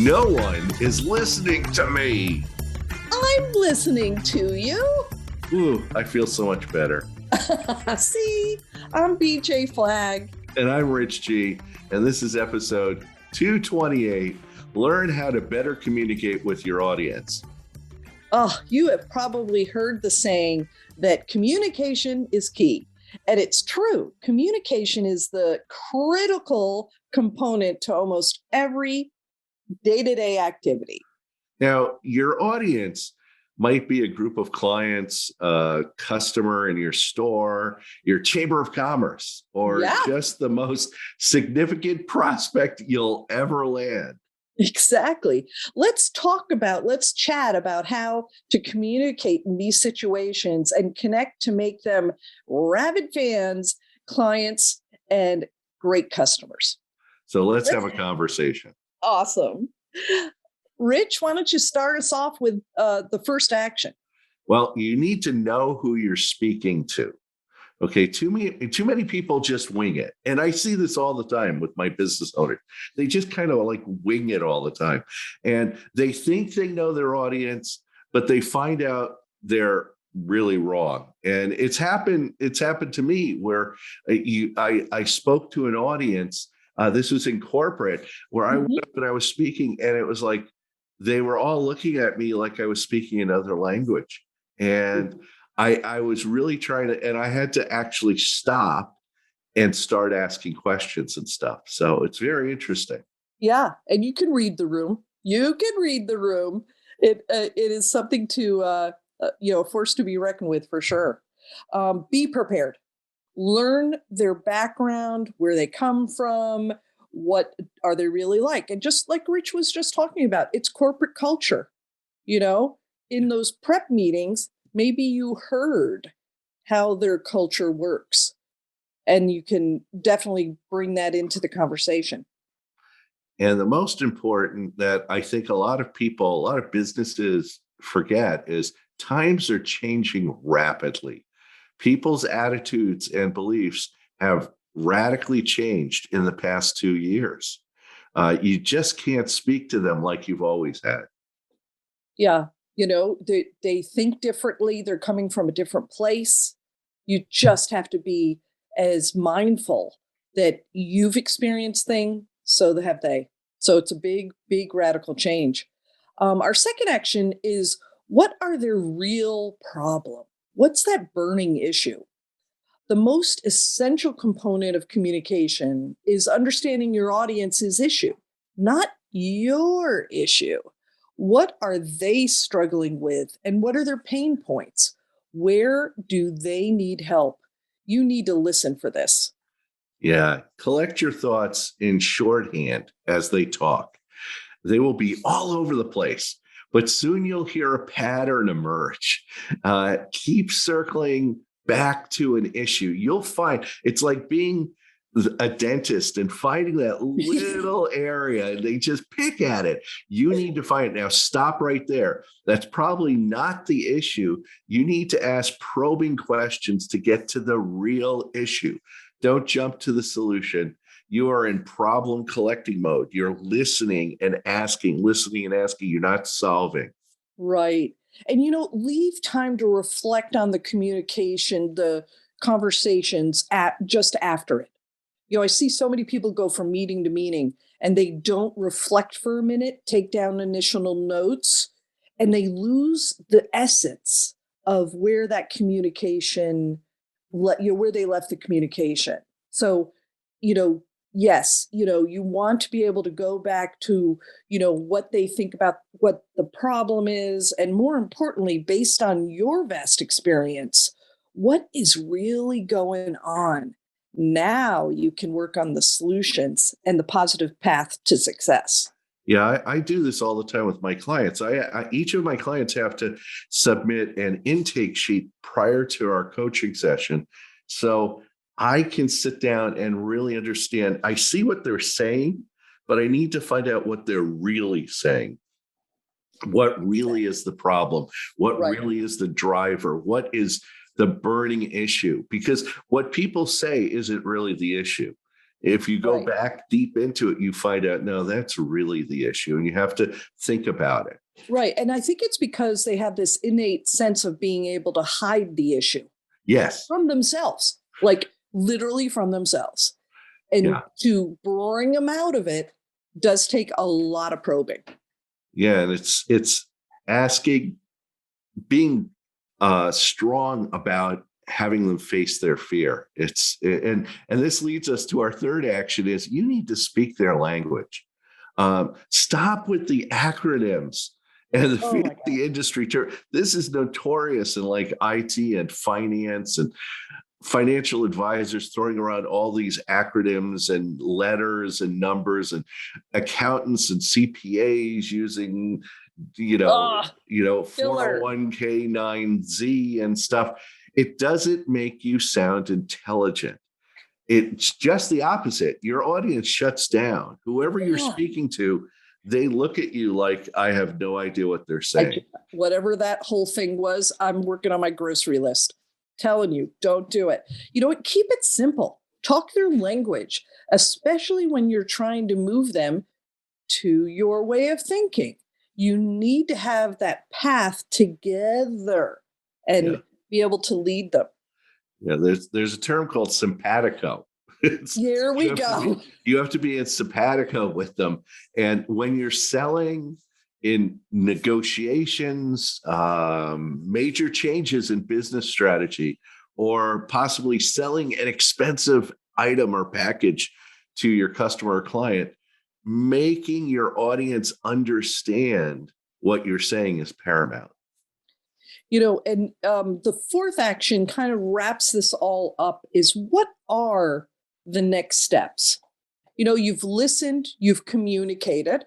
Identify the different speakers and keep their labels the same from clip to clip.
Speaker 1: No one is listening to me.
Speaker 2: I'm listening to you.
Speaker 1: Ooh, I feel so much better.
Speaker 2: See, I'm BJ Flagg.
Speaker 1: And I'm Rich G. And this is episode 228. Learn how to better communicate with your audience.
Speaker 2: Oh, you have probably heard the saying that communication is key. And it's true. Communication is the critical component to almost every day-to-day activity.
Speaker 1: Now, your audience might be a group of clients, a customer in your store, your chamber of commerce, or just the most significant prospect you'll ever land.
Speaker 2: Exactly. Let's chat about how to communicate in these situations and connect to make them rabid fans, clients, and great customers.
Speaker 1: So let's have a conversation.
Speaker 2: Awesome. Rich, why don't you start us off with the first action?
Speaker 1: Well, you need to know who you're speaking to. Okay, too many people just wing it. And I see this all the time with my business owners. They just kind of like wing it all the time. And they think they know their audience, but they find out they're really wrong. And it's happened to me where I spoke to an audience. This was in corporate where I went up and I was speaking, and it was like they were all looking at me like I was speaking another language. And I was really trying to, and I had to actually stop and start asking questions and stuff. So it's very interesting.
Speaker 2: Yeah. And you can read the room. It is something to, a force to be reckoned with for sure. Be prepared. Learn their background, where they come from, what are they really like. And just like Rich was just talking about, it's corporate culture. In those prep meetings, maybe you heard how their culture works, and you can definitely bring that into the conversation.
Speaker 1: And the most important that I think a lot of businesses forget is times are changing rapidly. People's attitudes and beliefs have radically changed in the past 2 years. You just can't speak to them like you've always had.
Speaker 2: Yeah. They think differently. They're coming from a different place. You just have to be as mindful that you've experienced things, so have they. So it's a big, big radical change. Our second action is, what are their real problem? What's that burning issue? The most essential component of communication is understanding your audience's issue, not your issue. What are they struggling with, and what are their pain points? Where do they need help? You need to listen for this.
Speaker 1: Yeah. Collect your thoughts in shorthand as they talk. They will be all over the place, but soon you'll hear a pattern emerge. Keep circling back to an issue. You'll find it's like being a dentist and finding that little area, and they just pick at it. You need to find it. Now, stop right there. That's probably not the issue. You need to ask probing questions to get to the real issue. Don't jump to the solution. You are in problem collecting mode. You're listening and asking. You're not solving.
Speaker 2: Right. And, leave time to reflect on the communication, the conversations just after it. I see so many people go from meeting to meeting and they don't reflect for a minute, take down initial notes, and they lose the essence of where that communication, where they left the communication. So, yes, you want to be able to go back to, what they think about what the problem is. And more importantly, based on your vast experience, what is really going on? Now you can work on the solutions and the positive path to success.
Speaker 1: Yeah, I do this all the time with my clients. Each of my clients have to submit an intake sheet prior to our coaching session. So I can sit down and really understand. I see what they're saying, but I need to find out what they're really saying. What really is the problem? What really is the driver? What is the burning issue? Because what people say isn't really the issue. If you go
Speaker 2: Right.
Speaker 1: back deep into it, you find out, no, that's really the issue. And you have to think about it.
Speaker 2: Right. And I think it's because they have this innate sense of being able to hide the issue
Speaker 1: Yes.
Speaker 2: from themselves, like literally from themselves. And
Speaker 1: Yeah.
Speaker 2: to bring them out of it does take a lot of probing.
Speaker 1: Yeah. And it's asking, being strong about having them face their fear. And this leads us to our third action is you need to speak their language. Stop with the acronyms and
Speaker 2: Oh my God.
Speaker 1: the industry term. This is notorious in like IT and finance and financial advisors throwing around all these acronyms and letters and numbers, and accountants and CPAs using
Speaker 2: Ah, killer.
Speaker 1: 401k 9Z and stuff. It doesn't make you sound intelligent. It's just the opposite. Your audience shuts down. Whoever you're
Speaker 2: Yeah.
Speaker 1: speaking to, they look at you like, I have no idea what they're saying.
Speaker 2: Whatever that whole thing was, I'm working on my grocery list. Telling you, don't do it. You know what? Keep it simple. Talk their language, especially when you're trying to move them to your way of thinking. You need to have that path together and
Speaker 1: Yeah.
Speaker 2: be able to lead them.
Speaker 1: Yeah, there's a term called simpatico.
Speaker 2: Here we go.
Speaker 1: You have to be in simpatico with them. And when you're selling in negotiations, major changes in business strategy, or possibly selling an expensive item or package to your customer or client, making your audience understand what you're saying is paramount.
Speaker 2: And the fourth action kind of wraps this all up is what are the next steps? You've listened, you've communicated,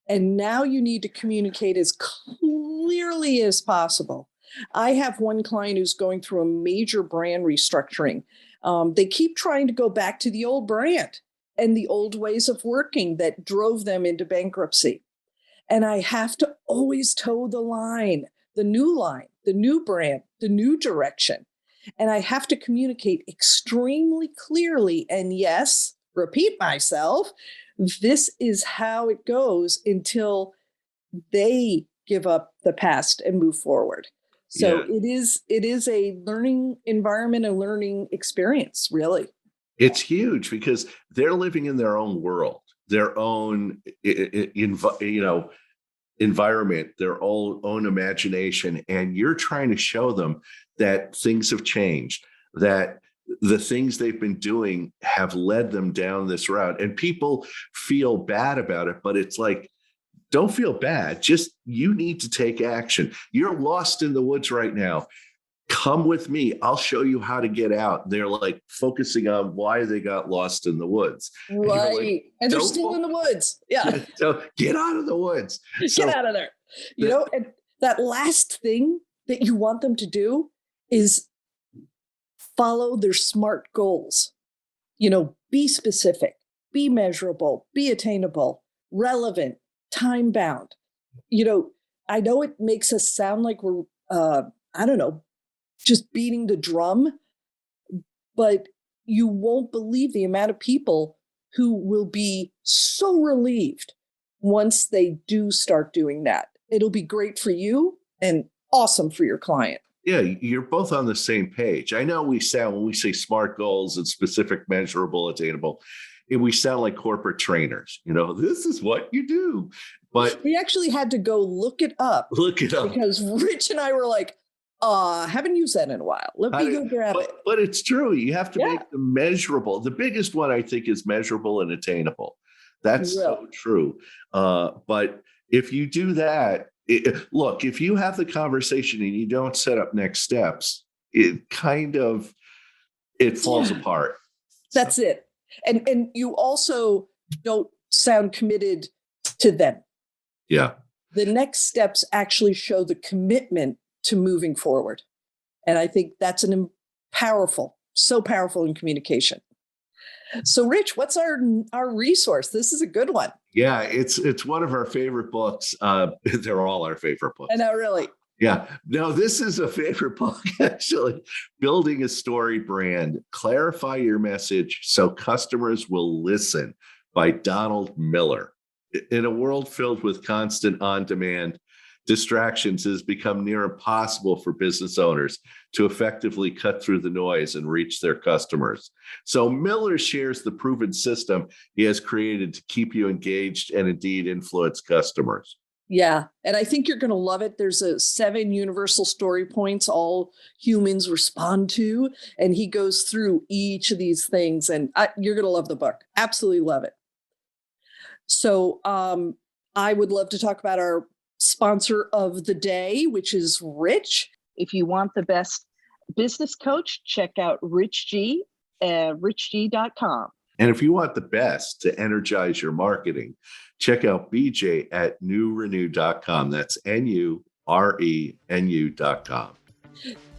Speaker 2: and now you need to communicate as clearly as possible. I have one client who's going through a major brand restructuring. They keep trying to go back to the old brand and the old ways of working that drove them into bankruptcy. And I have to always toe the line, the new brand, the new direction. And I have to communicate extremely clearly. And yes, repeat myself, this is how it goes until they give up the past and move forward. So
Speaker 1: Yeah.
Speaker 2: it is a learning environment, a learning experience, really.
Speaker 1: It's huge because they're living in their own world, their own, environment, their own imagination. And you're trying to show them that things have changed, that the things they've been doing have led them down this route. And people feel bad about it, but it's like, don't feel bad. Just you need to take action. You're lost in the woods right now. Come with me. I'll show you how to get out. They're like focusing on why they got lost in the woods.
Speaker 2: Right.
Speaker 1: Like,
Speaker 2: and they're still in the woods. Yeah.
Speaker 1: So get out of the woods. So
Speaker 2: Get out of there. And that last thing that you want them to do is follow their SMART goals. Be specific, be measurable, be attainable, relevant, time bound. I know it makes us sound like we're, just beating the drum, but you won't believe the amount of people who will be so relieved once they do start doing that. It'll be great for you and awesome for your client.
Speaker 1: yeah, you're both on the same page. I know when we say SMART goals and specific, measurable, attainable, we sound like corporate trainers. This is what you do. But
Speaker 2: we actually had to go look it up because Rich and I were like, haven't used that in a while. Let me go grab it.
Speaker 1: But it's true. You have to make them measurable. The biggest one, I think, is measurable and attainable. That's so true. But if you do that, look, if you have the conversation and you don't set up next steps, it falls apart.
Speaker 2: That's it. And you also don't sound committed to them.
Speaker 1: Yeah.
Speaker 2: The next steps actually show the commitment to moving forward. And I think that's so powerful in communication. So Rich, what's our resource? This is a good one.
Speaker 1: Yeah, it's one of our favorite books. They're all our favorite books.
Speaker 2: I know, really.
Speaker 1: Yeah. No, this is a favorite book, actually. Building a Story Brand. Clarify your message so customers will listen by Donald Miller. In a world filled with constant on-demand distractions, it has become near impossible for business owners to effectively cut through the noise and reach their customers. So Miller shares the proven system he has created to keep you engaged and indeed influence customers.
Speaker 2: Yeah. And I think you're going to love it. There's 7 universal story points all humans respond to. And he goes through each of these things. And you're going to love the book. Absolutely love it. So I would love to talk about our sponsor of the day, which is Rich. If you want the best business coach, check out Rich G, richg.com.
Speaker 1: And if you want the best to energize your marketing, check out BJ at newrenew.com. That's NURENU.com.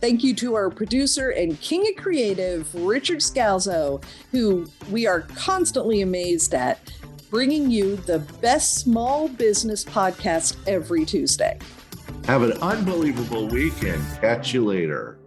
Speaker 2: Thank you to our producer and king of creative, Richard Scalzo, who we are constantly amazed at, bringing you the best small business podcast every Tuesday.
Speaker 1: Have an unbelievable weekend. Catch you later.